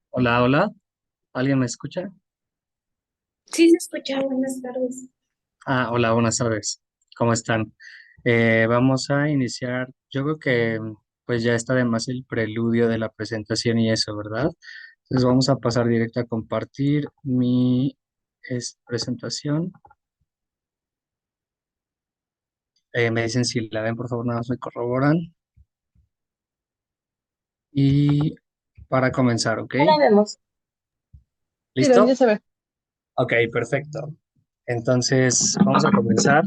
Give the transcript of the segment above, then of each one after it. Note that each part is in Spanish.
Hola, hola, ¿alguien me escucha? Sí, se escucha. Buenas tardes. Ah, hola, buenas tardes, ¿cómo están? Vamos a iniciar, yo creo que pues ya está de más el preludio de la presentación y eso, ¿verdad? Entonces vamos a pasar directo a compartir mi presentación. Me dicen si la ven, por favor, nada más me corroboran. Y para comenzar, ¿ok? Ya la vemos. Sí, ¿Listo? ya se ve. Ok, perfecto. Entonces, vamos a comenzar.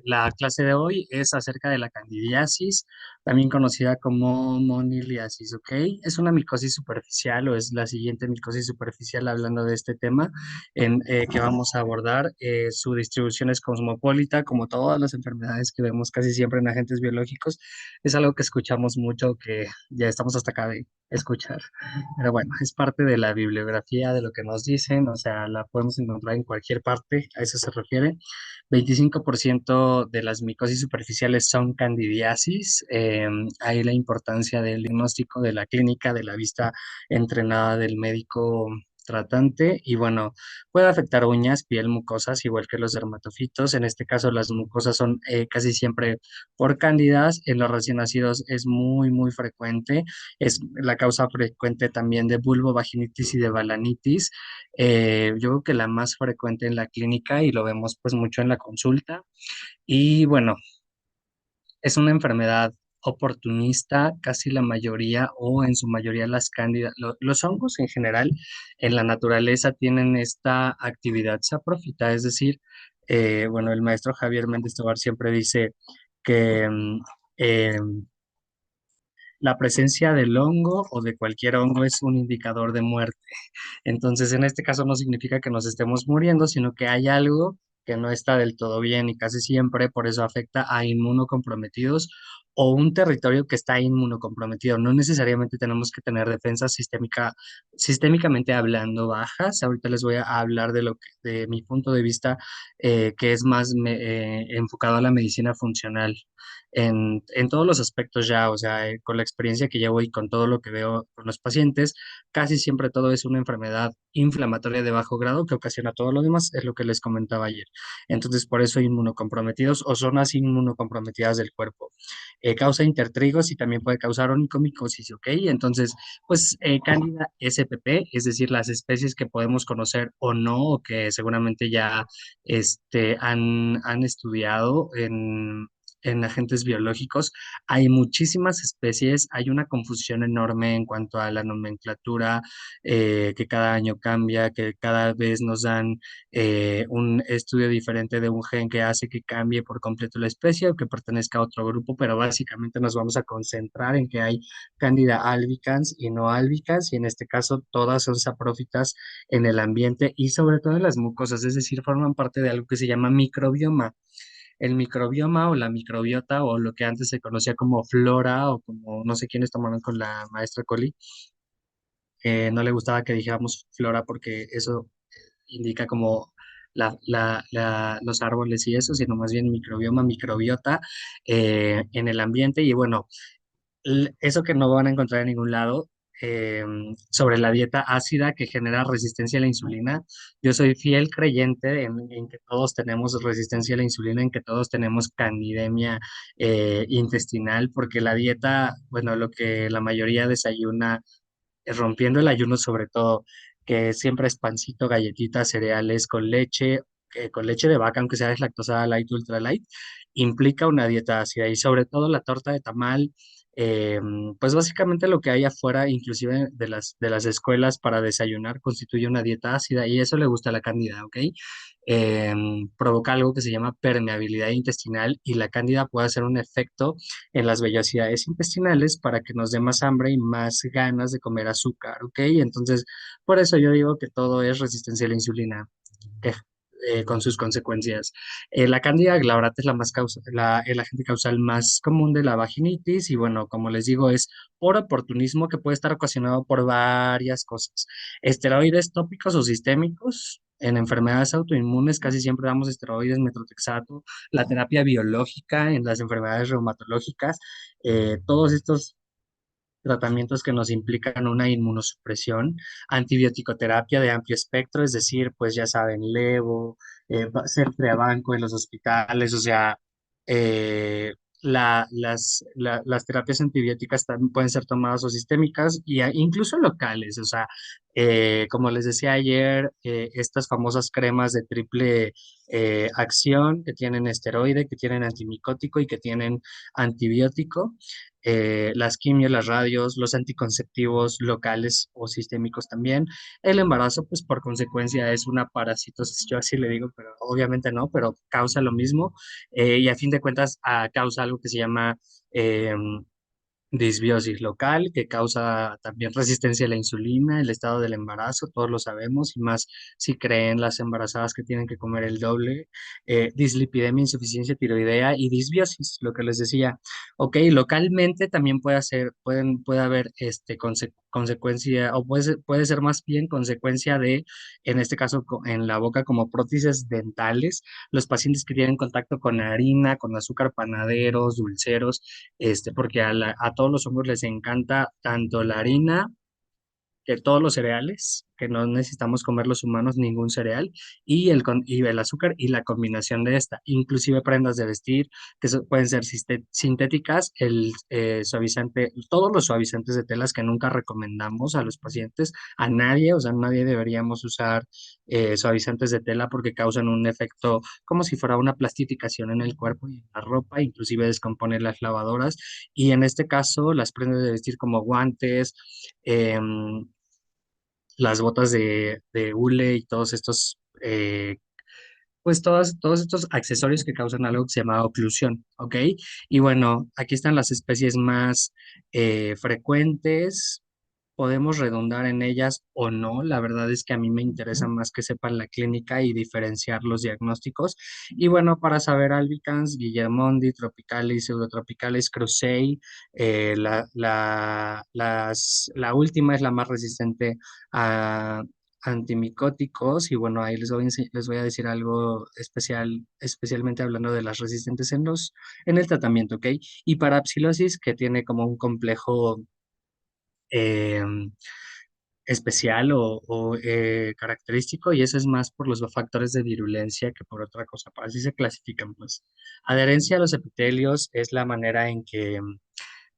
La clase de hoy es acerca de la candidiasis, también conocida como moniliasis, ¿ok? Es una micosis superficial o es la siguiente micosis superficial hablando de este tema que vamos a abordar. Su distribución es cosmopolita, como todas las enfermedades que vemos casi siempre en agentes biológicos. Es algo que escuchamos mucho, que ya estamos hasta acá de escuchar. Pero bueno, es parte de la bibliografía de lo que nos dicen, o sea, la podemos encontrar en cualquier parte, a eso se refiere. 25% de las micosis superficiales son candidiasis. Ahí la importancia del diagnóstico, de la clínica, de la vista entrenada del médico tratante y bueno, puede afectar uñas, piel, mucosas, igual que los dermatofitos. En este caso, las mucosas son casi siempre por cándidas. En los recién nacidos es muy, muy frecuente. Es la causa frecuente también de vulvovaginitis y de balanitis. Yo creo que la más frecuente en la clínica y lo vemos pues mucho en la consulta. Y bueno, es una enfermedad oportunista, casi la mayoría o en su mayoría las cándidas. Los hongos en general en la naturaleza tienen esta actividad saprófita, es decir, bueno, el maestro Javier Méndez Tobar siempre dice que la presencia del hongo o de cualquier hongo es un indicador de muerte. Entonces, en este caso no significa que nos estemos muriendo, sino que hay algo que no está del todo bien y casi siempre por eso afecta a inmunocomprometidos o un territorio que está inmunocomprometido. No necesariamente tenemos que tener defensas sistémicamente hablando bajas. Ahorita les voy a hablar de de mi punto de vista, que es más enfocado a la medicina funcional en todos los aspectos ya, o sea, con la experiencia que llevo y con todo lo que veo con los pacientes. Casi siempre todo es una enfermedad inflamatoria de bajo grado que ocasiona todo lo demás, es lo que les comentaba ayer. Entonces, por eso inmunocomprometidos o zonas inmunocomprometidas del cuerpo. Causa intertrigos y también puede causar onicomicosis, ¿ok? Entonces, pues Candida spp, es decir, las especies que podemos conocer o no, o que seguramente ya han estudiado en agentes biológicos. Hay muchísimas especies, hay una confusión enorme en cuanto a la nomenclatura, que cada año cambia, que cada vez nos dan un estudio diferente de un gen que hace que cambie por completo la especie o que pertenezca a otro grupo, pero básicamente nos vamos a concentrar en que hay Candida albicans y no albicans, y en este caso todas son saprófitas en el ambiente y sobre todo en las mucosas, es decir, forman parte de algo que se llama microbioma. El microbioma o la microbiota o lo que antes se conocía como flora o como no sé quiénes tomaron con la maestra Collie, no le gustaba que dijéramos flora porque eso indica como los árboles y eso, sino más bien microbioma, microbiota en el ambiente y bueno, eso que no van a encontrar en ningún lado. Sobre la dieta ácida que genera resistencia a la insulina. Yo soy fiel creyente en que todos tenemos resistencia a la insulina, en que todos tenemos candidemia intestinal, porque la dieta, bueno, lo que la mayoría desayuna, rompiendo el ayuno sobre todo, que siempre es pancito, galletitas, cereales con leche de vaca, aunque sea deslactosada light, ultra light, implica una dieta ácida y sobre todo la torta de tamal, pues básicamente lo que hay afuera, inclusive de las escuelas para desayunar, constituye una dieta ácida y eso le gusta a la cándida, ¿ok? Provoca algo que se llama permeabilidad intestinal y la cándida puede hacer un efecto en las vellosidades intestinales para que nos dé más hambre y más ganas de comer azúcar, ¿ok? Entonces, por eso yo digo que todo es resistencia a la insulina, que, con sus consecuencias. La cándida glabrata es el agente causal más común de la vaginitis y bueno, como les digo, es por oportunismo que puede estar ocasionado por varias cosas. Esteroides tópicos o sistémicos, En enfermedades autoinmunes casi siempre damos esteroides, metrotexato, la terapia biológica en las enfermedades reumatológicas, todos estos tratamientos que nos implican una inmunosupresión, antibiótico-terapia de amplio espectro, es decir, pues ya saben, levo, ser preabanco en los hospitales, o sea, las terapias antibióticas también pueden ser tomadas o sistémicas y incluso locales, o sea, como les decía ayer, estas famosas cremas de triple acción que tienen esteroide, que tienen antimicótico y que tienen antibiótico, las quimios, las radios, los anticonceptivos locales o sistémicos también. El embarazo, pues por consecuencia es una parasitosis, yo así le digo, pero obviamente no, pero causa lo mismo y a fin de cuentas causa algo que se llama disbiosis local, que causa también resistencia a la insulina, el estado del embarazo, todos lo sabemos, y más si creen las embarazadas que tienen que comer el doble, dislipidemia, insuficiencia tiroidea y disbiosis, lo que les decía. Ok, localmente también puede haber consecuencia, o puede ser más bien consecuencia de, en este caso, en la boca, como prótesis dentales, los pacientes que tienen contacto con harina, con azúcar, panaderos, dulceros, porque a todos los hombres les encanta tanto la harina que todos los cereales, que no necesitamos comer los humanos ningún cereal, y el azúcar y la combinación de esta, inclusive prendas de vestir, que pueden ser sintéticas, el suavizante, todos los suavizantes de telas que nunca recomendamos a los pacientes, a nadie, o sea, nadie deberíamos usar suavizantes de tela porque causan un efecto como si fuera una plastificación en el cuerpo y en la ropa, inclusive descomponen las lavadoras, y en este caso las prendas de vestir como guantes, em, las botas de hule y todos estos, pues todos estos accesorios que causan algo que se llama oclusión, ¿ok? Y bueno, aquí están las especies más frecuentes. Podemos redundar en ellas o no. La verdad es que a mí me interesa más que sepan la clínica y diferenciar los diagnósticos. Y bueno, para saber albicans, Guillermondi, Tropicalis, Pseudotropicalis, Crusei, la última es la más resistente a antimicóticos y bueno, ahí les voy a decir algo especial, especialmente hablando de las resistentes en el tratamiento, ¿ok? Y para psilosis, que tiene como un complejo eh, especial o característico, y eso es más por los factores de virulencia que por otra cosa, así se clasifican, pues. Adherencia a los epitelios es la manera en que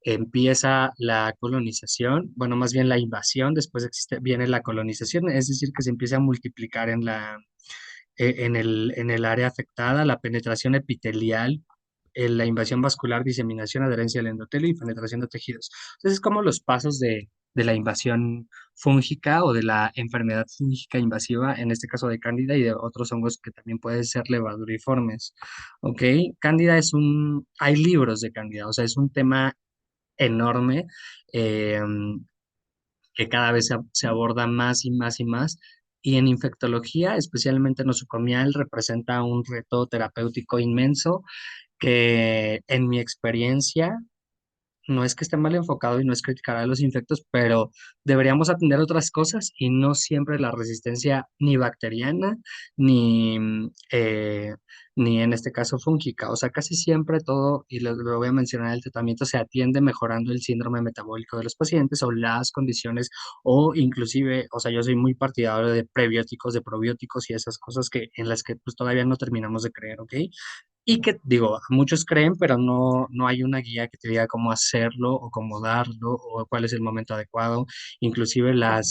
empieza la colonización, bueno, más bien la invasión, después viene la colonización, es decir, que se empieza a multiplicar en el área afectada, la penetración epitelial, la invasión vascular, diseminación, adherencia al endotelio y penetración de tejidos. Entonces, es como los pasos de la invasión fúngica o de la enfermedad fúngica invasiva, en este caso de Cándida y de otros hongos que también pueden ser levaduriformes. ¿Ok? Cándida hay libros de Cándida, o sea, es un tema enorme eh, que cada vez se aborda más y más y más. Y en infectología, especialmente nosocomial, representa un reto terapéutico inmenso que en mi experiencia no es que esté mal enfocado y no es criticar a los infectos, pero deberíamos atender otras cosas y no siempre la resistencia ni bacteriana ni, ni en este caso fúngica. O sea, casi siempre todo, y lo voy a mencionar, el tratamiento se atiende mejorando el síndrome metabólico de los pacientes o las condiciones o inclusive, o sea, yo soy muy partidario de prebióticos, de probióticos y esas cosas que en las que pues todavía no terminamos de creer, ¿ok? Y que digo, muchos creen, pero no hay una guía que te diga cómo hacerlo o cómo darlo o cuál es el momento adecuado, inclusive la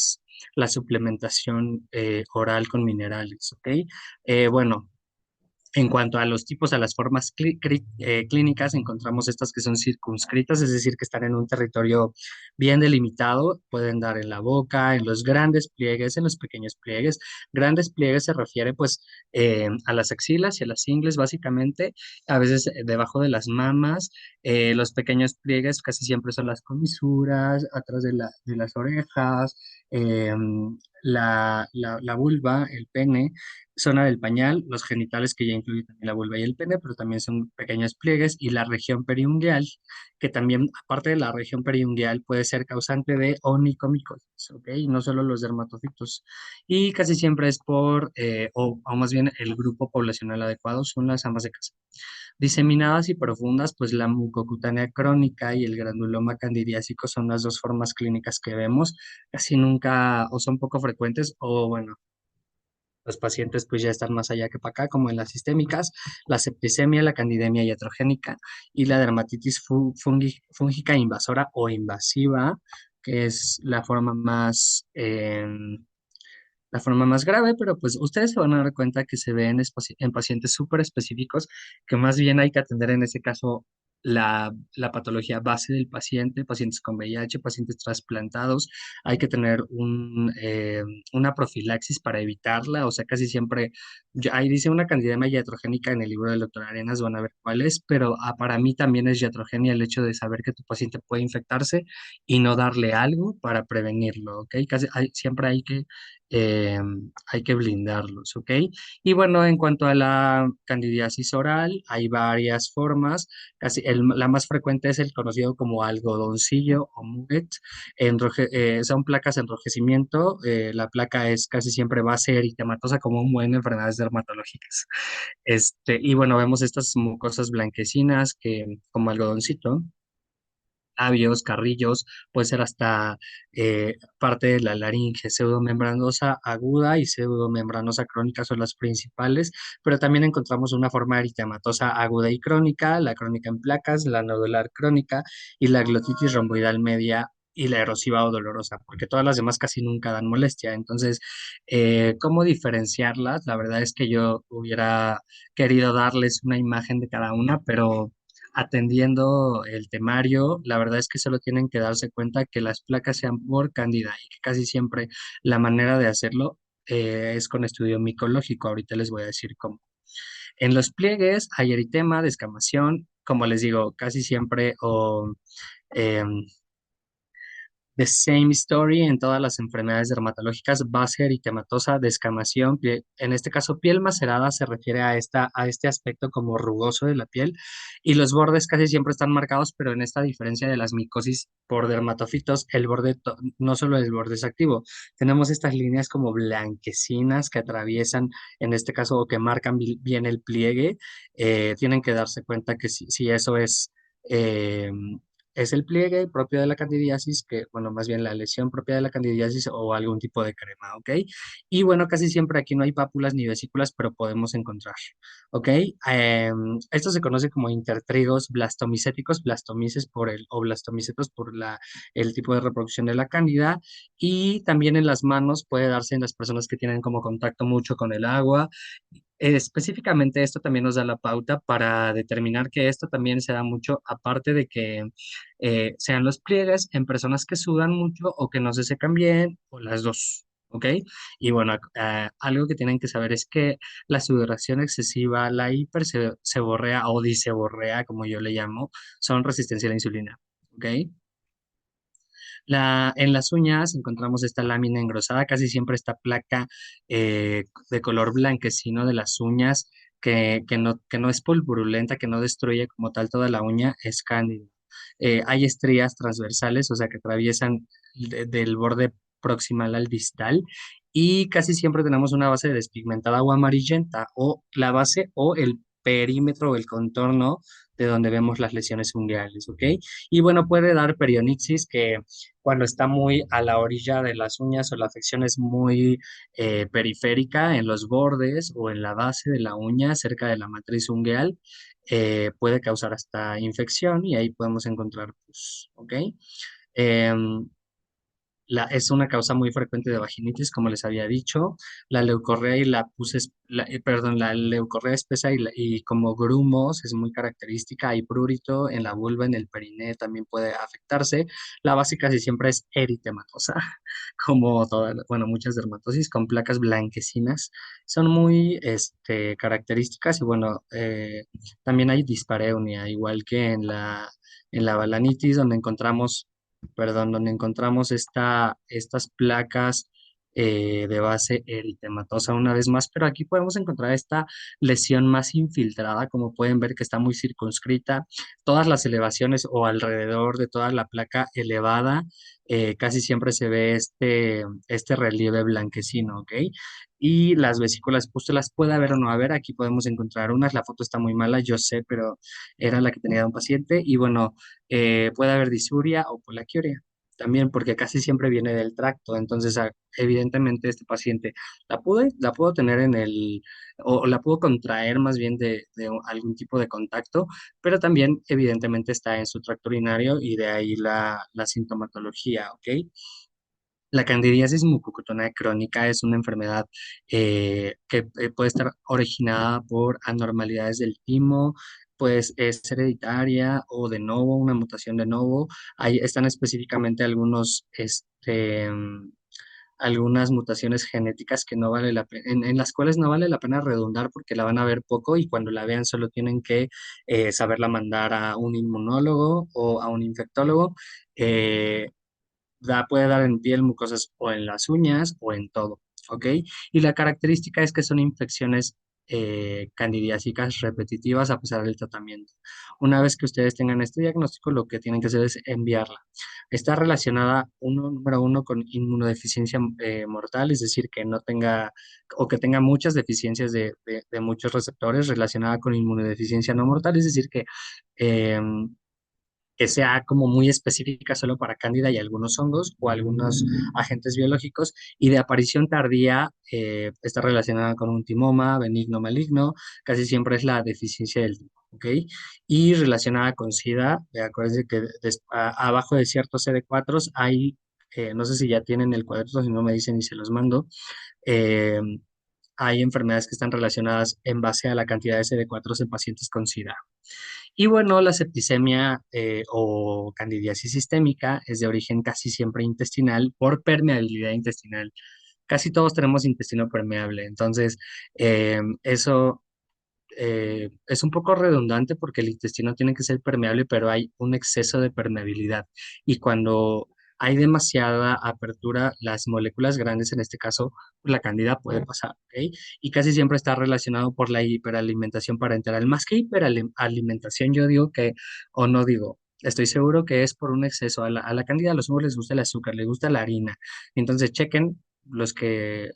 suplementación oral con minerales, ¿ok? Bueno, en cuanto a los tipos, a las formas clínicas, encontramos estas que son circunscritas, es decir, que están en un territorio bien delimitado, pueden dar en la boca, en los grandes pliegues, en los pequeños pliegues. Grandes pliegues se refiere pues a las axilas y a las ingles básicamente, a veces debajo de las mamas. Los pequeños pliegues casi siempre son las comisuras, atrás de las orejas, la vulva, el pene. zona del pañal, los genitales que ya incluye también la vulva y el pene, pero también son pequeños pliegues y la región periungual, que también, aparte de la región periungual, puede ser causante de onicomicosis, ¿ok? No solo los dermatofitos. Y casi siempre es o más bien el grupo poblacional adecuado son las amas de casa. Diseminadas y profundas, pues la mucocutánea crónica y el granuloma candidiásico son las dos formas clínicas que vemos, casi nunca o son poco frecuentes o bueno, los pacientes pues ya están más allá que para acá, como en las sistémicas, la septicemia, la candidemia iatrogénica y la dermatitis fúngica invasora o invasiva, que es la forma más grave, pero pues ustedes se van a dar cuenta que se ve en pacientes súper específicos, que más bien hay que atender en ese caso la patología base del paciente, pacientes con VIH, pacientes trasplantados, hay que tener una profilaxis para evitarla, o sea, casi siempre, ahí dice una candidemia iatrogénica en el libro del doctor Arenas, van a ver cuál es, pero para mí también es iatrogenia el hecho de saber que tu paciente puede infectarse y no darle algo para prevenirlo, ¿ok? Siempre eh, hay que blindarlos, ¿ok? Y bueno, en cuanto a la candidiasis oral, hay varias formas. La más frecuente es el conocido como algodoncillo o muget. Son placas de enrojecimiento. La placa es casi siempre base eritematosa como un buen enfermedades dermatológicas. Y bueno, vemos estas mucosas blanquecinas como algodoncito, labios, carrillos, puede ser hasta parte de la laringe, pseudomembranosa aguda y pseudomembranosa crónica son las principales, pero también encontramos una forma eritematosa aguda y crónica, la crónica en placas, la nodular crónica y la glotitis romboidal media y la erosiva o dolorosa, porque todas las demás casi nunca dan molestia. Entonces, ¿cómo diferenciarlas? La verdad es que yo hubiera querido darles una imagen de cada una, pero atendiendo el temario, la verdad es que solo tienen que darse cuenta que las placas sean por cándida y que casi siempre la manera de hacerlo es con estudio micológico. Ahorita les voy a decir cómo. En los pliegues hay eritema, descamación, como les digo, casi siempre em, The same story en todas las enfermedades dermatológicas, base eritematosa, descamación, en este caso piel macerada se refiere a este aspecto como rugoso de la piel y los bordes casi siempre están marcados, pero en esta diferencia de las micosis por dermatofitos, no solo el borde es activo, tenemos estas líneas como blanquecinas que atraviesan, en este caso, o que marcan bien el pliegue, tienen que darse cuenta que si eso eh, es el pliegue propio de la candidiasis, que, bueno, más bien la lesión propia de la candidiasis o algún tipo de crema, ¿ok? Y bueno, casi siempre aquí no hay pápulas ni vesículas, pero podemos encontrar, ¿ok? Esto se conoce como intertrigos blastomicéticos, blastomices o blastomicetos por el tipo de reproducción de la cándida, y también en las manos puede darse en las personas que tienen como contacto mucho con el agua. Específicamente esto también nos da la pauta para determinar que esto también se da mucho, aparte de que sean los pliegues en personas que sudan mucho o que no se secan bien, o las dos, ¿ok? Y bueno, algo que tienen que saber es que la sudoración excesiva, la hiperseborrea o diseborrea, como yo le llamo, son resistencia a la insulina, ¿ok? En las uñas encontramos esta lámina engrosada, casi siempre esta placa de color blanquecino de las uñas que no es pulpurulenta, que no destruye como tal toda la uña, es cándida. Hay estrías transversales, o sea, que atraviesan del borde proximal al distal y casi siempre tenemos una base despigmentada o amarillenta o la base o el perímetro o el contorno de donde vemos las lesiones ungueales, ¿ok? Y bueno, puede dar perionitis que cuando está muy a la orilla de las uñas o la afección es muy periférica en los bordes o en la base de la uña, cerca de la matriz ungueal, puede causar hasta infección y ahí podemos encontrar pus, ¿ok? Em, es una causa muy frecuente de vaginitis, como les había dicho. La leucorrea y la pus, perdón, la leucorrea espesa y como grumos es muy característica. Hay prurito en la vulva, en el periné también puede afectarse. La base casi siempre es eritematosa, como bueno, muchas dermatosis con placas blanquecinas. Son muy características y bueno, también hay dispareunia, igual que en la balanitis, donde encontramos estas placas de base eritematosa una vez más, pero aquí podemos encontrar esta lesión más infiltrada, como pueden ver que está muy circunscrita, todas las elevaciones o alrededor de toda la placa elevada, casi siempre se ve este relieve blanquecino, ¿ok? Y las vesículas pústulas puede haber o no haber, aquí podemos encontrar unas, la foto está muy mala, yo sé, pero era la que tenía un paciente, y bueno, puede haber disuria o polaquiuria también, porque casi siempre viene del tracto. Entonces, evidentemente, este paciente la pudo tener o la pudo contraer más bien de algún tipo de contacto, pero también, evidentemente, está en su tracto urinario y de ahí la sintomatología, ¿ok? La candidiasis mucocutánea crónica es una enfermedad que puede estar originada por anormalidades del timo, pues es hereditaria o de novo, una mutación de novo. Ahí están específicamente algunas mutaciones genéticas que no vale la pena, en las cuales no vale la pena redundar porque la van a ver poco y cuando la vean solo tienen que saberla mandar a un inmunólogo o a un infectólogo. eh, puede dar en piel, mucosas o en las uñas o en todo, ¿ok? Y la característica es que son infecciones candidiásicas repetitivas a pesar del tratamiento. Una vez que ustedes tengan este diagnóstico, lo que tienen que hacer es enviarla. Está relacionada, número uno, con inmunodeficiencia mortal, es decir, que no tenga o que tenga muchas deficiencias de muchos receptores relacionada con inmunodeficiencia no mortal, es decir, em, que sea como muy específica solo para cándida y algunos hongos o algunos agentes biológicos, y de aparición tardía está relacionada con un timoma benigno maligno, casi siempre es la deficiencia del timo, ¿ok? Y relacionada con SIDA, acuérdense que abajo de ciertos CD4 hay, no sé si ya tienen el cuadro, si no me dicen y se los mando, eh, hay enfermedades que están relacionadas en base a la cantidad de CD4 en pacientes con SIDA. Y bueno, la septicemia o candidiasis sistémica es de origen casi siempre intestinal por permeabilidad intestinal. Casi todos tenemos intestino permeable, entonces eso es un poco redundante porque el intestino tiene que ser permeable, pero hay un exceso de permeabilidad. Y cuando hay demasiada apertura, las moléculas grandes, en este caso, la cándida puede pasar, ¿ok? Y casi siempre está relacionado por la hiperalimentación parenteral. Más que hiperalimentación, yo digo que, o no digo, estoy seguro que es por un exceso. A la cándida, a los hongos les gusta el azúcar, les gusta la harina. Entonces, chequen los que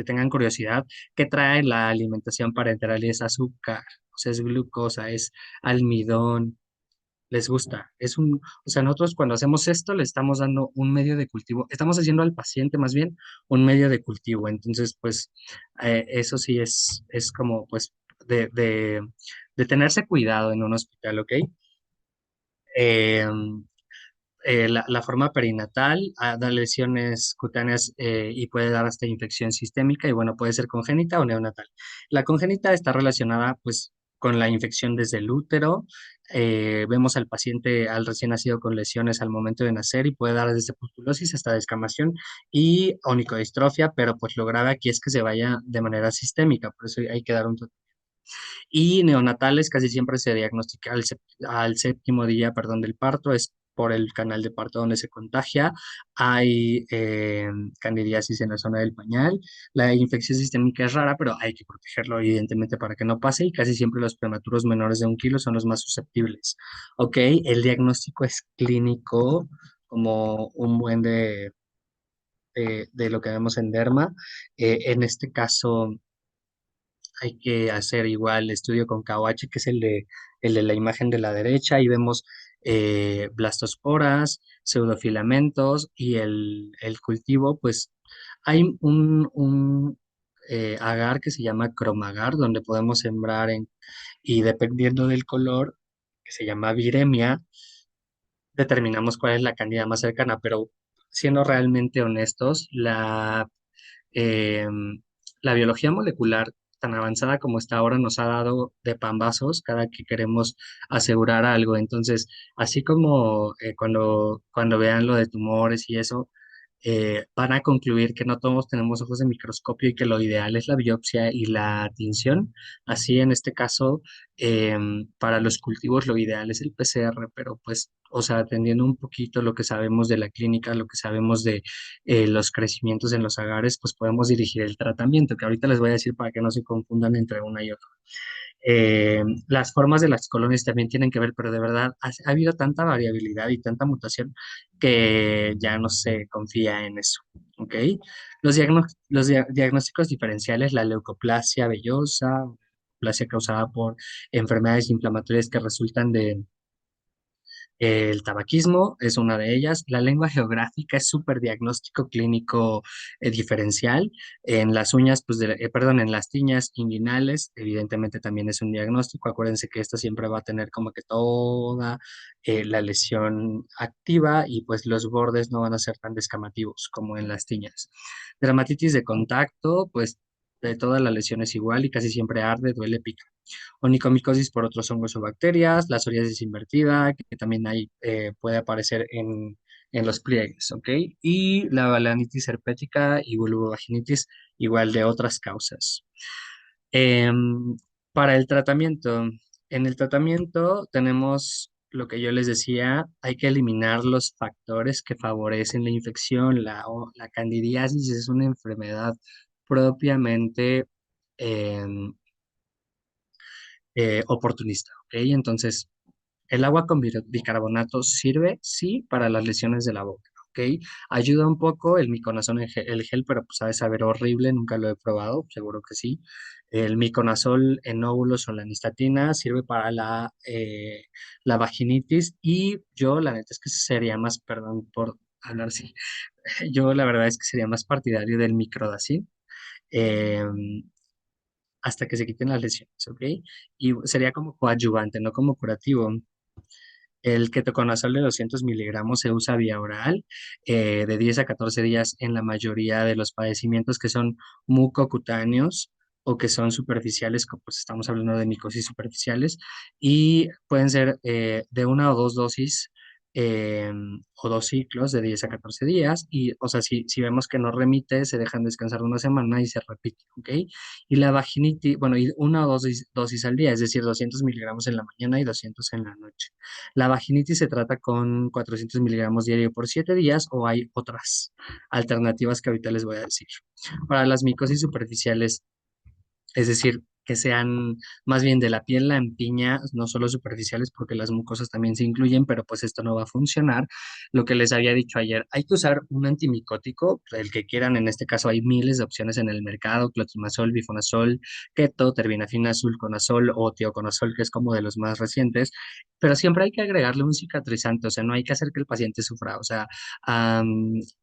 tengan curiosidad que trae la alimentación parenteral y es azúcar, o sea, es glucosa, es almidón, les gusta. O sea, nosotros cuando hacemos esto le estamos dando un medio de cultivo, estamos haciendo al paciente más bien un medio de cultivo. Entonces, pues, eso sí es como, pues, de tenerse cuidado en un hospital, ¿ok? Em, la forma perinatal da lesiones cutáneas y puede dar hasta infección sistémica y bueno, puede ser congénita o neonatal. La congénita está relacionada pues con la infección desde el útero. Vemos al paciente, al recién nacido con lesiones al momento de nacer y puede dar desde pustulosis hasta descamación y onicodistrofia, pero pues lo grave aquí es que se vaya de manera sistémica, por eso hay que dar un tratamiento. Y neonatales casi siempre se diagnostica al séptimo día, perdón, del parto, es por el canal de parto donde se contagia. Hay candidiasis en la zona del pañal. La infección sistémica es rara, pero hay que protegerlo evidentemente para que no pase y casi siempre los prematuros menores de 1 kilo son los más susceptibles. Ok, el diagnóstico es clínico como un buen de lo que vemos en derma. En este caso hay que hacer igual estudio con KOH, que es el de la imagen de la derecha, y vemos blastosporas, pseudofilamentos y el cultivo, pues hay un agar que se llama cromagar, donde podemos sembrar y dependiendo del color, que se llama viremia, determinamos cuál es la candida más cercana, pero siendo realmente honestos, eh, la biología molecular tan avanzada como está ahora nos ha dado de pambazos cada que queremos asegurar algo. Entonces, así como cuando vean lo de tumores y eso, van a concluir que no todos tenemos ojos de microscopio y que lo ideal es la biopsia y la tinción. Así en este caso, para los cultivos lo ideal es el PCR, pero pues o sea, atendiendo un poquito lo que sabemos de la clínica, lo que sabemos de los crecimientos en los agares, pues podemos dirigir el tratamiento, que ahorita les voy a decir para que no se confundan entre una y otra. Las formas de las colonias también tienen que ver, pero de verdad ha habido tanta variabilidad y tanta mutación que ya no se confía en eso, ¿ok? Diagnósticos diferenciales, la leucoplasia vellosa, plasia causada por enfermedades inflamatorias que resultan de el tabaquismo es una de ellas. La lengua geográfica es súper diagnóstico clínico diferencial. En las uñas, pues, perdón, en las tiñas inguinales, evidentemente también es un diagnóstico. Acuérdense que esta siempre va a tener como que toda la lesión activa y pues los bordes no van a ser tan descamativos como en las tiñas. Dermatitis de contacto, pues de toda la lesión es igual y casi siempre arde, duele, pica. Onicomicosis por otros hongos o bacterias, la psoriasis invertida, que también hay, puede aparecer en los pliegues, ¿ok? Y la balanitis herpética y vulvovaginitis, igual de otras causas. Em, para el tratamiento, en el tratamiento tenemos lo que yo les decía, hay que eliminar los factores que favorecen la infección. La candidiasis es una enfermedad propiamente em, oportunista, ¿ok? Entonces, el agua con bicarbonato sirve, sí, para las lesiones de la boca, ¿ok? Ayuda un poco el miconazol, el gel, pero pues sabe saber horrible, nunca lo he probado, seguro que sí. El miconazol en óvulos o la nistatina sirve para la vaginitis y yo, la neta es que sería más, perdón por hablar así, yo la verdad es que sería más partidario del microdacin. Hasta que se quiten las lesiones, ¿ok? Y sería como coadyuvante, no como curativo. El ketoconazol de 200 miligramos se usa vía oral de 10 a 14 días en la mayoría de los padecimientos que son mucocutáneos o que son superficiales, como pues estamos hablando de micosis superficiales, y pueden ser de una o dos dosis eh, o dos ciclos de 10 a 14 días. Y, o sea, si vemos que no remite, se dejan descansar una semana y se repite, ¿ok? Y la vaginitis, bueno, y una o dos dosis al día, es decir, 200 miligramos en la mañana y 200 en la noche. La vaginitis se trata con 400 miligramos diario por 7 días o hay otras alternativas que ahorita les voy a decir. Para las micosis superficiales, es decir, que sean más bien de la piel la empiña, no solo superficiales, porque las mucosas también se incluyen, pero pues esto no va a funcionar. Lo que les había dicho ayer, hay que usar un antimicótico, el que quieran, en este caso hay miles de opciones en el mercado, clotimazol, bifonazol, keto, terbinafina, sulconazol o tioconazol, que es como de los más recientes, pero siempre hay que agregarle un cicatrizante, o sea, no hay que hacer que el paciente sufra, o sea,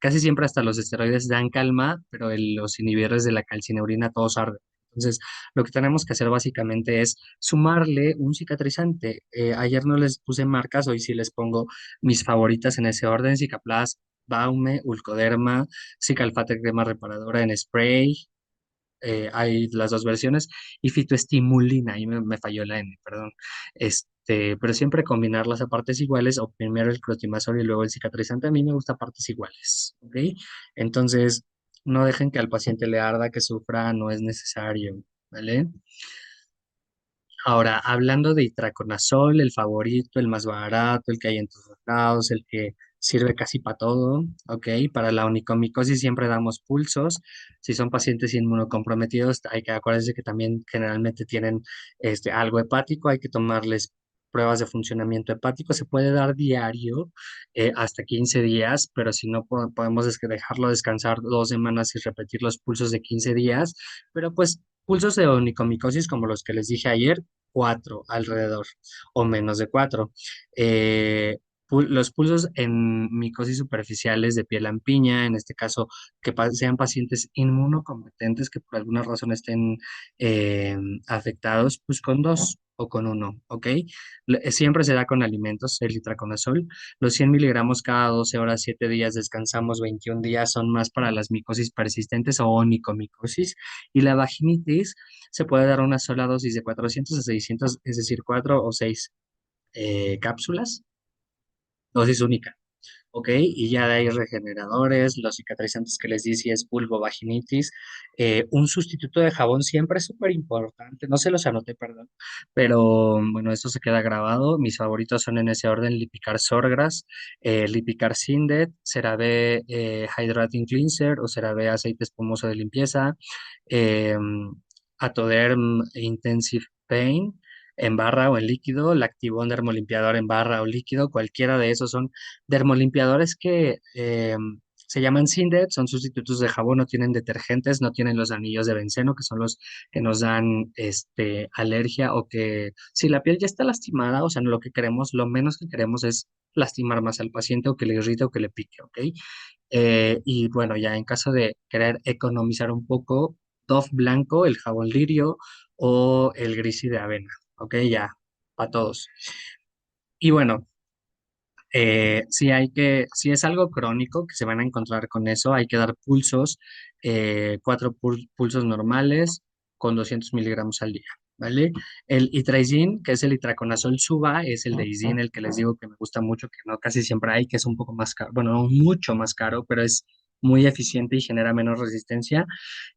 casi siempre hasta los esteroides dan calma, pero los inhibidores de la calcineurina todos arden. Entonces, lo que tenemos que hacer básicamente es sumarle un cicatrizante. Ayer no les puse marcas, hoy sí les pongo mis favoritas en ese orden: Cicaplast, Baume, Ulcoderma, Cicalfate crema reparadora en spray, hay las dos versiones, y fitoestimulina, ahí me falló la N, perdón. Pero siempre combinarlas a partes iguales, o primero el clotimazol y luego el cicatrizante. A mí me gusta partes iguales, ¿ok? Entonces, no dejen que al paciente le arda, que sufra, no es necesario, ¿vale? Ahora, hablando de itraconazol, el favorito, el más barato, el que hay en todos lados, el que sirve casi para todo, ¿ok? Para la onicomicosis siempre damos pulsos. Si son pacientes inmunocomprometidos, hay que acordarse que también generalmente tienen algo hepático, hay que tomarles pruebas de funcionamiento hepático. Se puede dar diario hasta 15 días, pero si no podemos dejarlo descansar 2 semanas y repetir los pulsos de 15 días, pero pues pulsos de onicomicosis como los que les dije ayer, 4 alrededor o menos de 4. Los pulsos en micosis superficiales de piel lampiña, en este caso, que sean pacientes inmunocompetentes que por alguna razón estén eh, afectados, pues con 2 o con 1, ¿ok? Siempre se da con alimentos, el itraconazol. Los 100 miligramos cada 12 horas, 7 días, descansamos 21 días, son más para las micosis persistentes o onicomicosis. Y la vaginitis se puede dar una sola dosis de 400 a 600, es decir, 4 o 6 cápsulas, dosis única. ¿ok? Y ya de ahí regeneradores, los cicatrizantes que les di si es vulvovaginitis. Un sustituto de jabón siempre es súper importante, no se los anoté, perdón, pero bueno, esto se queda grabado. Mis favoritos son en ese orden: Lipicar Sorgras, Lipicar Sindet, CeraVe Hydrating Cleanser o CeraVe aceite espumoso de limpieza, eh, Atoderm Intensive Pain en barra o en líquido, Lactivón dermolimpiador en barra o líquido, cualquiera de esos son dermolimpiadores que se llaman Sindet, son sustitutos de jabón, no tienen detergentes, no tienen los anillos de benceno, que son los que nos dan alergia o que si la piel ya está lastimada, o sea, lo que queremos, lo menos que queremos es lastimar más al paciente o que le irrite o que le pique, ¿ok? Y bueno, ya en caso de querer economizar un poco, Dove blanco, el jabón lirio o el grisi de avena, ¿ok? Ya, para todos. Y bueno, si es algo crónico que se van a encontrar con eso, hay que dar pulsos, cuatro pulsos normales con 200 miligramos al día, ¿vale? El Itrazin, que es el itraconazol suba, es el de Izin, el que les digo que me gusta mucho, que no casi siempre hay, que es un poco más caro, bueno, no mucho más caro, pero es muy eficiente y genera menos resistencia.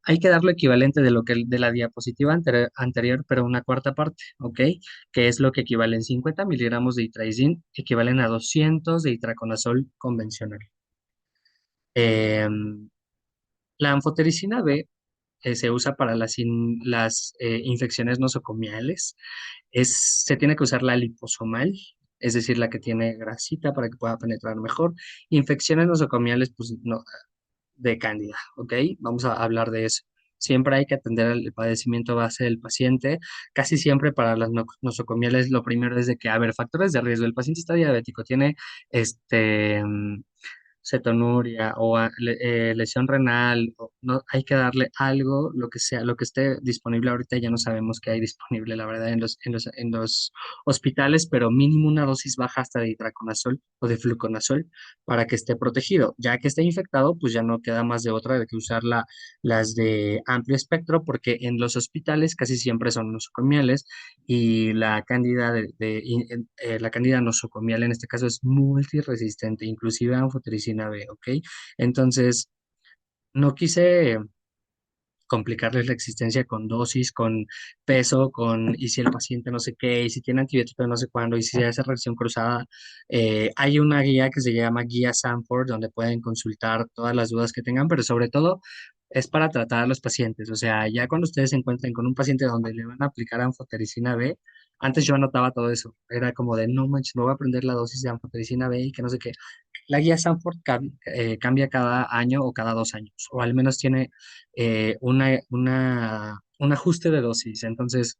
Hay que dar lo equivalente de lo que de la diapositiva anterior, pero una cuarta parte, ¿ok? Que es lo que equivalen 50 miligramos de itrazin, equivalen a 200 de itraconazol convencional. La anfotericina B se usa para las infecciones nosocomiales. Se tiene que usar la liposomal, es decir, la que tiene grasita para que pueda penetrar mejor. Infecciones nosocomiales, pues no, de cándida, ¿ok? Vamos a hablar de eso. Siempre hay que atender al padecimiento base del paciente. Casi siempre para las nosocomiales lo primero es de que, a ver, factores de riesgo. El paciente está diabético, tiene cetonuria o lesión renal, no, hay que darle algo, lo que sea, lo que esté disponible ahorita, ya no sabemos qué hay disponible, la verdad, en los hospitales, pero mínimo una dosis baja hasta de itraconazol o de fluconazol para que esté protegido. Ya que esté infectado, pues ya no queda más de otra de que usar las de amplio espectro, porque en los hospitales casi siempre son nosocomiales y la cándida la cándida nosocomial en este caso es multiresistente, inclusive a anfotericina B, ¿ok? Entonces, no quise complicarles la existencia con dosis, con peso, y si el paciente no sé qué, y si tiene antibiótico de no sé cuándo, y si se hace reacción cruzada. Hay una guía que se llama Guía Sanford, donde pueden consultar todas las dudas que tengan, pero sobre todo es para tratar a los pacientes. O sea, ya cuando ustedes se encuentren con un paciente donde le van a aplicar anfotericina B, antes yo anotaba todo eso. Era como de, no manches, me voy a aprender la dosis de anfotericina B y que no sé qué. La guía Sanford cambia cada año o cada 2 años, o al menos tiene un ajuste de dosis. Entonces,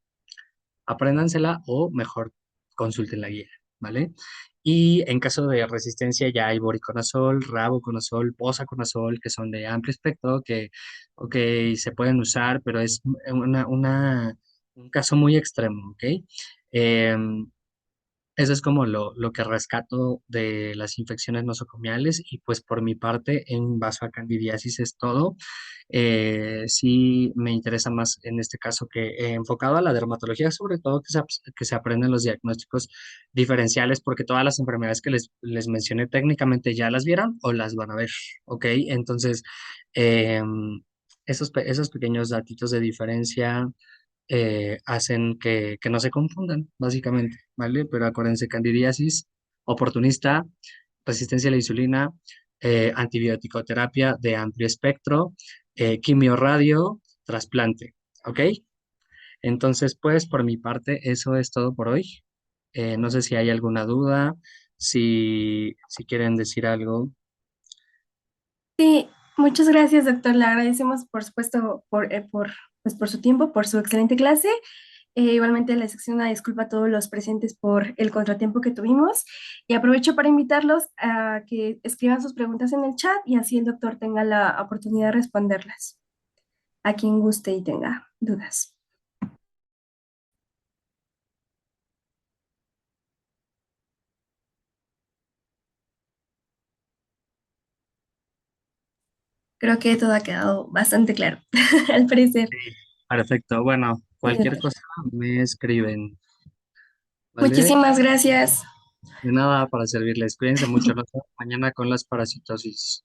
apréndansela o mejor consulten la guía, ¿vale? Y en caso de resistencia ya hay voriconazol, rabuconazol, posaconazol, que son de amplio espectro, que ok, se pueden usar, pero es un caso muy extremo, ¿ok? Em, Eso es como lo que rescato de las infecciones nosocomiales y pues por mi parte en vasoacandidiasis es todo. Sí me interesa más en este caso que enfocado a la dermatología, sobre todo que se aprenden los diagnósticos diferenciales porque todas las enfermedades que les mencioné técnicamente ya las vieron o las van a ver, ¿ok? Entonces, esos pequeños datitos de diferencia hacen que no se confundan, básicamente, ¿vale? Pero acuérdense, candidiasis, oportunista, resistencia a la insulina, antibiótico terapia de amplio espectro, quimioradio, trasplante, ¿ok? Entonces, pues, por mi parte, eso es todo por hoy. No sé si hay alguna duda, si quieren decir algo. Sí, muchas gracias, doctor. Le agradecemos, por supuesto, pues, por su tiempo, por su excelente clase. Igualmente les extiendo una disculpa a todos los presentes por el contratiempo que tuvimos y aprovecho para invitarlos a que escriban sus preguntas en el chat y así el doctor tenga la oportunidad de responderlas a quien guste y tenga dudas. Creo que todo ha quedado bastante claro, al parecer. Sí. Perfecto, bueno, Sí, cualquier doctor. cosa me escriben, ¿vale? Muchísimas gracias. De nada para servirles. Cuídense mucho. Nos vemos mañana con las parasitosis.